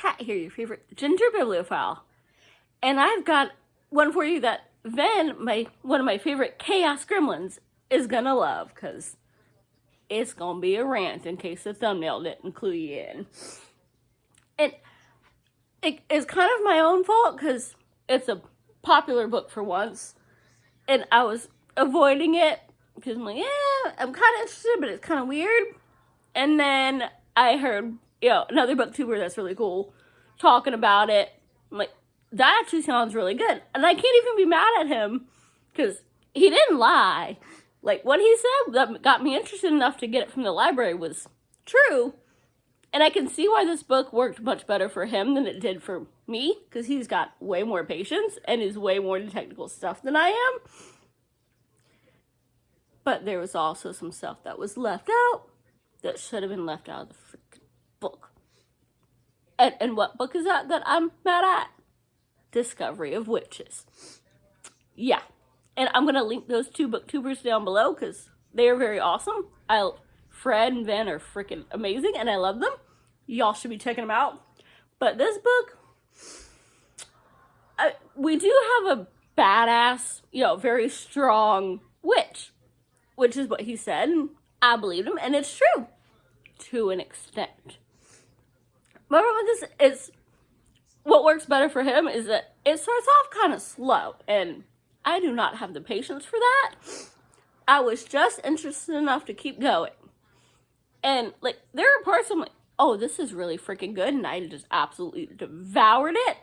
Kat here, your favorite ginger bibliophile. And I've got one for you that Ven, one of my favorite chaos gremlins, is gonna love, because it's gonna be a rant in case the thumbnail didn't clue you in. And it is kind of my own fault because it's a popular book for once, and I was avoiding it because I'm like, yeah, I'm kind of interested, but it's kind of weird. And then I heard, another booktuber that's really cool talking about it. I'm like, that actually sounds really good. And I can't even be mad at him because he didn't lie. Like, what he said that got me interested enough to get it from the library was true. And I can see why this book worked much better for him than it did for me, because he's got way more patience and is way more into technical stuff than I am. But there was also some stuff that was left out that should have been left out of the freaking book. And what book is that I'm mad at? Discovery of Witches. Yeah. And I'm going to link those two booktubers down below because they are very awesome. Fred and Ven are freaking amazing and I love them. Y'all should be checking them out. But this book, we do have a badass, very strong witch, which is what he said, and I believed him, and it's true to an extent. But with this, what works better for him is that it starts off kind of slow, and I do not have the patience for that. I was just interested enough to keep going. And, there are parts I'm like, oh, this is really freaking good, and I just absolutely devoured it.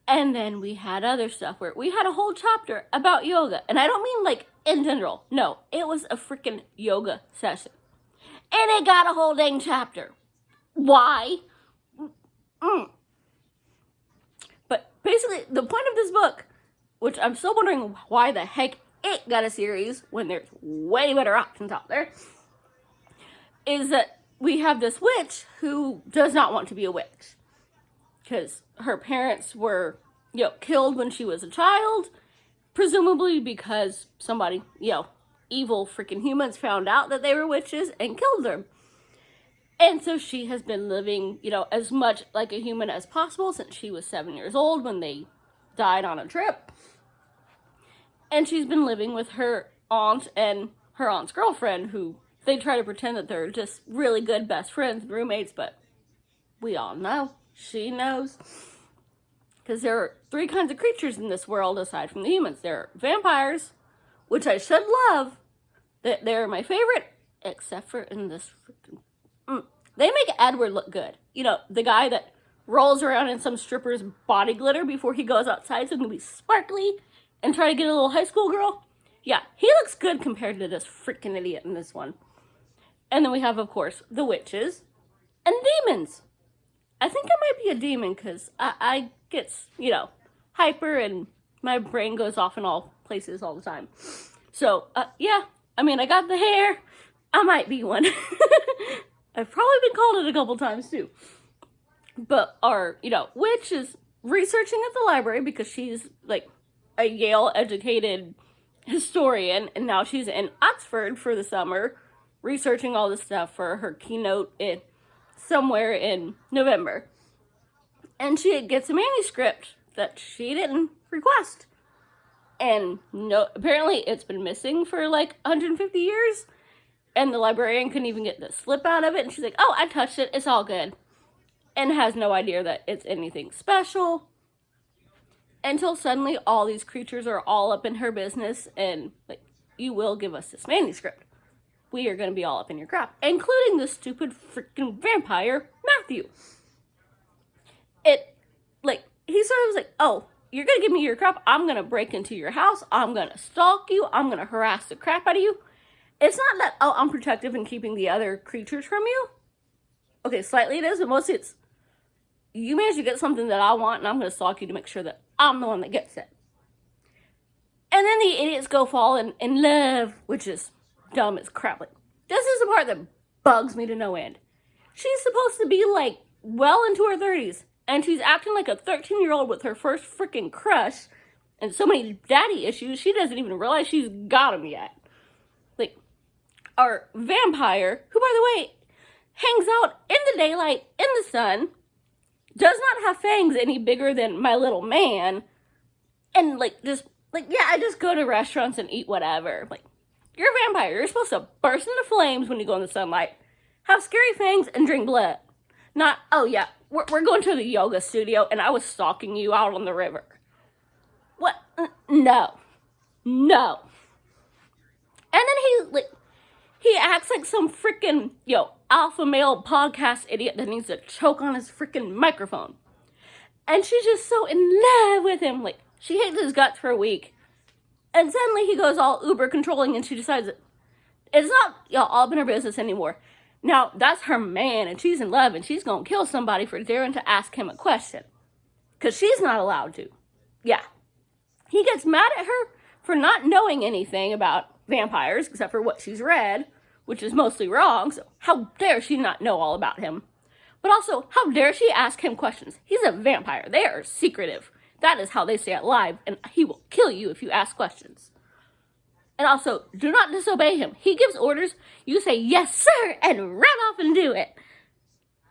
And then we had other stuff where we had a whole chapter about yoga. And I don't mean, in general. No, it was a freaking yoga session. And it got a whole dang chapter. Why? But basically, the point of this book, which I'm still wondering why the heck it got a series when there's way better options out there, is that we have this witch who does not want to be a witch. Because her parents were, killed when she was a child, presumably because somebody, evil freaking humans found out that they were witches and killed them. And so she has been living, as much like a human as possible since she was 7 years old when they died on a trip. And she's been living with her aunt and her aunt's girlfriend, who they try to pretend that they're just really good best friends and roommates, but we all know. She knows. Because there are 3 kinds of creatures in this world aside from the humans. There are vampires, which I should love. They're my favorite, except for in this freaking... They make Edward look good. The guy that rolls around in some stripper's body glitter before he goes outside so he can be sparkly and try to get a little high school girl. Yeah, he looks good compared to this freaking idiot in this one. And then we have, of course, the witches and demons. I think I might be a demon because I get, hyper and my brain goes off in all places all the time. So, yeah, I got the hair. I might be one. I've probably been called it a couple times too. But our, witch is researching at the library because she's a Yale educated historian, and now she's in Oxford for the summer researching all this stuff for her keynote somewhere in November. And she gets a manuscript that she didn't request. And apparently it's been missing for 150 years. And the librarian couldn't even get the slip out of it. And she's like, oh, I touched it. It's all good. And has no idea that it's anything special. Until suddenly all these creatures are all up in her business. And you will give us this manuscript. We are going to be all up in your crap. Including this stupid freaking vampire, Matthew. He sort of was like, oh, you're going to give me your crap. I'm going to break into your house. I'm going to stalk you. I'm going to harass the crap out of you. It's not that, oh, I'm protective and keeping the other creatures from you. Okay, slightly it is, but mostly it's, you managed to get something that I want, and I'm going to stalk you to make sure that I'm the one that gets it. And then the idiots go fall in love, which is dumb as crap. This is the part that bugs me to no end. She's supposed to be, well into her 30s, and she's acting like a 13-year-old with her first freaking crush, and so many daddy issues, she doesn't even realize she's got them yet. Our vampire, who, by the way, hangs out in the daylight, in the sun, does not have fangs any bigger than my little man, and I just go to restaurants and eat whatever. Like, you're a vampire. You're supposed to burst into flames when you go in the sunlight, have scary fangs, and drink blood. Not, oh yeah, we're going to the yoga studio and I was stalking you out on the river. What? No. And then he acts like some freaking, alpha male podcast idiot that needs to choke on his freaking microphone. And she's just so in love with him. Like, she hates his guts for a week. And suddenly he goes all uber controlling and she decides that it's not, all up in her business anymore. Now, that's her man and she's in love and she's gonna kill somebody for daring to ask him a question. Because she's not allowed to. Yeah. He gets mad at her for not knowing anything about vampires except for what she's read, which is mostly wrong, so how dare she not know all about him? But also, how dare she ask him questions? He's a vampire. They are secretive. That is how they stay alive, and he will kill you if you ask questions. And also, do not disobey him. He gives orders, you say, yes, sir, and run off and do it.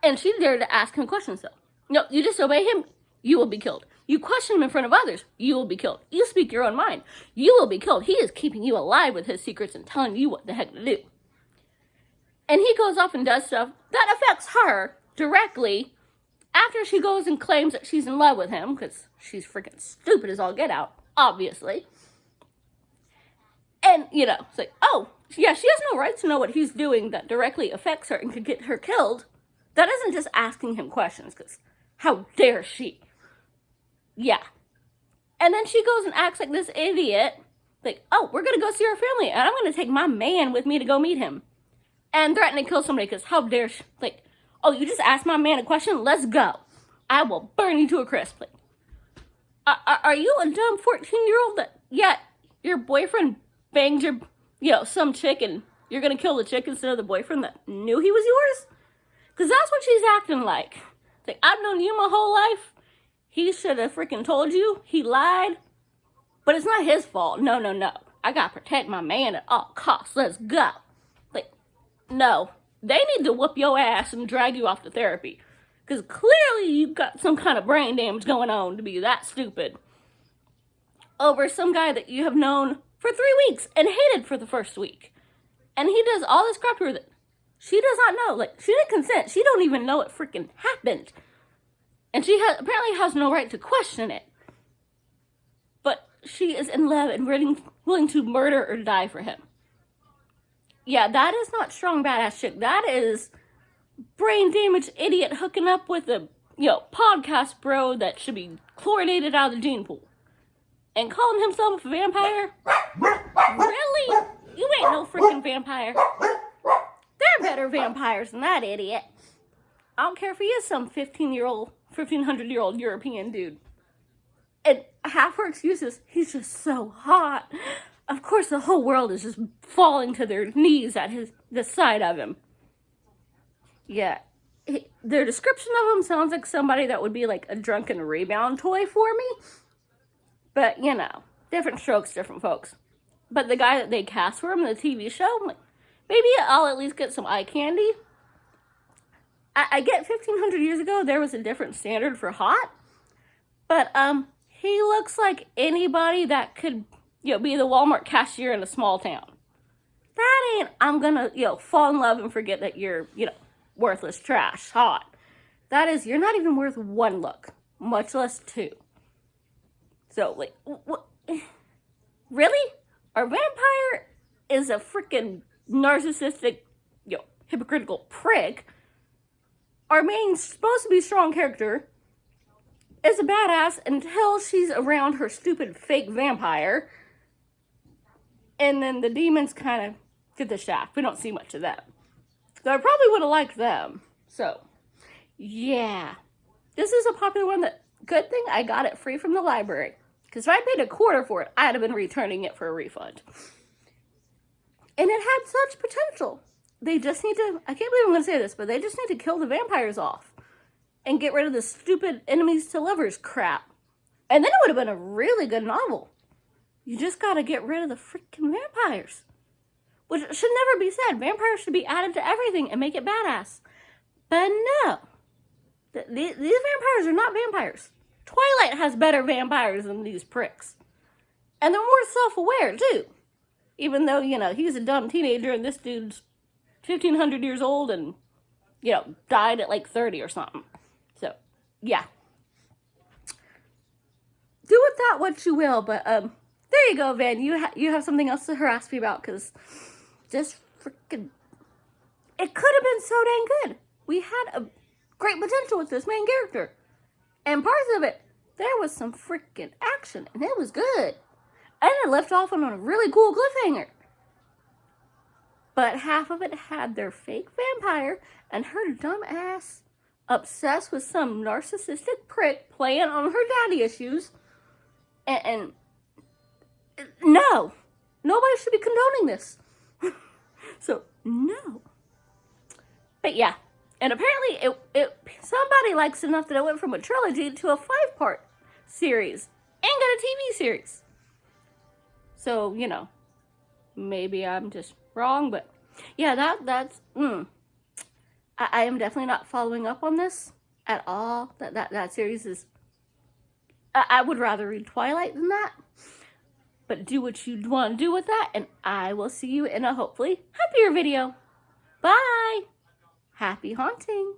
And she dared to ask him questions, though. No, you disobey him, you will be killed. You question him in front of others, you will be killed. You speak your own mind, you will be killed. He is keeping you alive with his secrets and telling you what the heck to do. And he goes off and does stuff that affects her directly after she goes and claims that she's in love with him, because she's freaking stupid as all get out, obviously. And, it's like, oh, yeah, she has no right to know what he's doing that directly affects her and could get her killed. That isn't just asking him questions, because how dare she? Yeah. And then she goes and acts like this idiot, like, oh, we're going to go see our family, and I'm going to take my man with me to go meet him. And threaten to kill somebody, because how dare she? Like, oh, you just asked my man a question? Let's go. I will burn you to a crisp. Like, are you a dumb 14-year-old that, your boyfriend banged your, some chick and you're going to kill the chick instead of the boyfriend that knew he was yours? Because that's what she's acting like. It's like, I've known you my whole life. He should have freaking told you. He lied. But it's not his fault. No. I got to protect my man at all costs. Let's go. Like, no. They need to whoop your ass and drag you off to therapy. Because clearly you've got some kind of brain damage going on to be that stupid. Over some guy that you have known for 3 weeks and hated for the first week. And he does all this crap to her that she does not know. Like, she didn't consent. She don't even know it freaking happened. And she apparently has no right to question it. But she is in love and willing to murder or die for him. Yeah, that is not strong badass chick. That is brain damaged idiot hooking up with a, podcast bro that should be chlorinated out of the gene pool. And calling himself a vampire? Really? You ain't no freaking vampire. There are better vampires than that idiot. I don't care if he is some 1500-year-old European dude. And half her excuse is, he's just so hot. Of course, the whole world is just falling to their knees at the sight of him. Yeah. Their description of him sounds like somebody that would be like a drunken rebound toy for me. But, different strokes, different folks. But the guy that they cast for him in the TV show, maybe I'll at least get some eye candy. I get 1,500 years ago, there was a different standard for hot. But, he looks like anybody that could, be the Walmart cashier in a small town. That ain't, I'm gonna, fall in love and forget that you're, worthless trash, hot. That is, you're not even worth one look, much less two. So, what? Really? Our vampire is a freaking narcissistic, hypocritical prick. Our main, supposed to be strong character is a badass until she's around her stupid fake vampire. And then the demons kind of get the shaft. We don't see much of them. So I probably would have liked them. So, yeah. This is a popular one that, good thing I got it free from the library. Because if I paid $0.25 for it, I'd have been returning it for a refund. And it had such potential. They just need to, I can't believe I'm going to say this, but they just need to kill the vampires off. And get rid of the stupid enemies to lovers crap. And then it would have been a really good novel. You just got to get rid of the freaking vampires. Which should never be said. Vampires should be added to everything and make it badass. But no. These vampires are not vampires. Twilight has better vampires than these pricks. And they're more self-aware, too. Even though, you know, he's a dumb teenager and this dude's 1,500 years old and, you know, died at like 30 or something. So, yeah. Do with that what you will, but, there you go, Van. You have something else to harass me about, because just freaking... It could have been so dang good. We had a great potential with this main character. And parts of it, there was some freaking action, and it was good. And it left off on a really cool cliffhanger. But half of it had their fake vampire and her dumb ass obsessed with some narcissistic prick playing on her daddy issues. And no, nobody should be condoning this. So, no. But yeah, and apparently somebody likes it enough that it went from a trilogy to a 5-part series and got a TV series. So, you know, maybe I'm just wrong, but yeah, that's I am definitely not following up on this at all. That series is, I would rather read Twilight than that. But do what you want to do with that, and I will see you in a hopefully happier video. Bye! Happy haunting!